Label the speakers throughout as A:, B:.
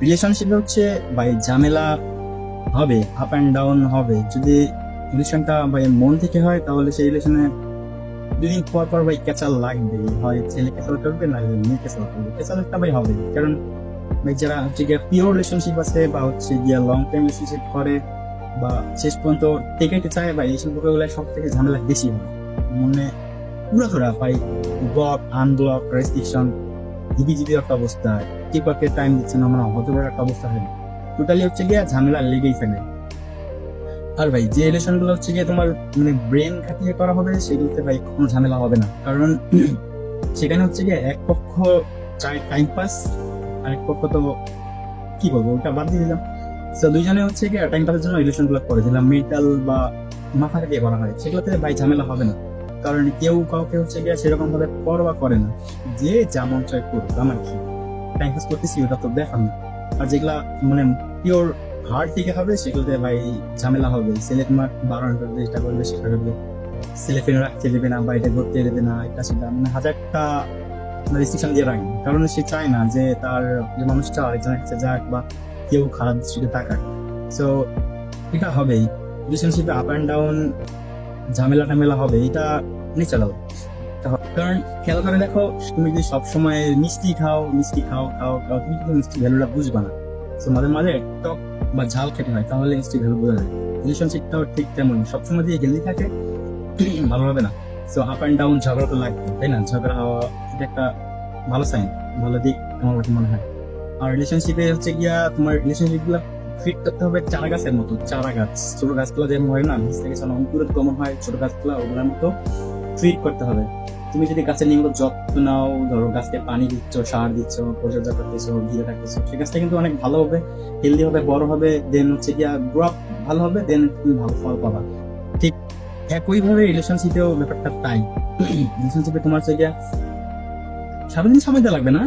A: রিলেশনশিপে হচ্ছে ভাই ঝামেলা হবে, আপ অ্যান্ড ডাউন হবে। যদি রিলেশনটা ভাই মন থেকে হয় তাহলে সেই রিলেশনে দুদিন পর পর ভাই কেঁচাল লাগবে, হয় ছেলে কেঁচাল করবে না মেয়ে কেঁচাল করবে, কেঁচাল একটা ভাই হবে। কারণ ভাই যারা হচ্ছে গিয়ে পিওর রিলেশনশিপ আছে বা হচ্ছে গিয়া লং টাইম রিলেশনশিপ করে বা শেষ পর্যন্ত টেকাইতে চায় ভাই, এই সম্পর্কগুলো সব থেকে ঝামেলা বেশি হয়। মনে পুরো ধরা ভাই block unblock restriction GB GB একটা অবস্থা, টিকটকে টাইম দিচ্ছে না, মানে হতে পারে একটা অবস্থা হয়। টোটালি হচ্ছে গিয়ে ঝামেলা লেগেই ফেলে। আর ভাই যে রিলেশন গুলো হচ্ছে গিয়ে তোমার মানে ব্রেন খাটিয়ে করা হবে সেগুলোতে ভাই কোনো ঝামেলা হবে না। কারণ সেখানে হচ্ছে গিয়ে এক পক্ষ চায় টাইম পাস, আরেক পক্ষ তো কি বলবো ওটা বাদ দিয়ে দিলাম। তো দুইজনে হচ্ছে গিয়ে টাইম পাসের জন্য রিলেশন গুলো করে দিলাম, মেন্টাল বা মাথা খাটিয়ে করা হয়, সেগুলোতে ভাই ঝামেলা হবে না। কারণ কেউ কাউকে হচ্ছে গিয়ে সেরকম ভাবে পরোয়া করে না, যে যেমন চায় করুক, আমার কি টাইম পাস করতেছি ওটা তো দেখান না। আর যেগুলা মানে পিওর হার্ড থেকে হবে সেগুলোতে ভাই ঝামেলা হবে। ছেলে তোমার 12 ঘন্টা যেটা করবে সেটা করবে, ছেলে ফেলে রাখতে দেবে না বা এটা করতে দেবে না, এটা সেটা মানে হাজারটা রেস্ট্রিকশন দিয়ে রাখবে। কারণ সে চায় না যে তার যে মানুষটা আরেকজনের কাছে যাক বা কেউ খারাপ দৃষ্টিতে তাকাক। সো এটা হবেই, রিলেশনশিপে আপ অ্যান্ড ডাউন ঝামেলা টামেলা হবে, এটা ন্যাচারাল। কারণ খেয়াল করে দেখো, তুমি যদি সবসময় মিষ্টি খাও মিষ্টি খাও খাও খাও, তুমি কিন্তু মিষ্টি ভ্যালুটা বুঝবা না। তো মাঝে মাঝে টক বা ঝাল খেতে হয়, তাহলে মিষ্টি ভ্যালু বোঝা যায়। রিলেশনশিপটাও ঠিক তেমন, সবসময় যদি হেলদি থাকে ভালো হবে না। সো আপ অ্যান্ড ডাউন ঝগড়া তো লাগবে, তাই না? ঝগড়া হওয়া এটা একটা ভালো সাইন, ভালো দিক আমার কাছে মনে হয়। আর রিলেশনশিপে হচ্ছে গিয়া তোমার রিলেশনশিপ গুলা ফিট করতে হবে চারা গাছের মতো। চারা গাছ ছোট গাছগুলো যেমন হয় না, বীজ থেকে অঙ্কুরিত কমন হয়, ছোট গাছগুলা ওগুলোর মতো ট্রিট করতে হবে। তুমি যদি গাছের নিয়মিত যত্ন নাও, ধরো গাছকে পানি দিচ্ছ, সার দিচ্ছ, পরিচর্যা করতেছো, ঘিরে রাখতেছো, সেই গাছটা কিন্তু অনেক ভালো হবে, হেলদি হবে, বড় হবে, দেন হচ্ছে গিয়া গ্রো আপ ভালো হবে, দেন তুমি ভালো ফল পাবা। ঠিক একইভাবে রিলেশনশিপেও ব্যাপারটা তাই। রিলেশনশিপে তোমার হচ্ছে গিয়া সারাদিন সময় দেওয়া লাগবে না,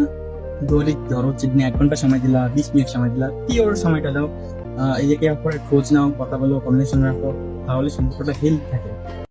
A: দৈনিক ধরো হচ্ছে দিনে 1 ঘন্টা সময় দিলা, 20 মিনিট সময় দিলা, পিওর সময়টা দাও। এই একে অপরের খোঁজ নাও, কথা বলো, কমিউনিকেশন রাখো, তাহলে সম্পর্কটা হেলদি থাকে।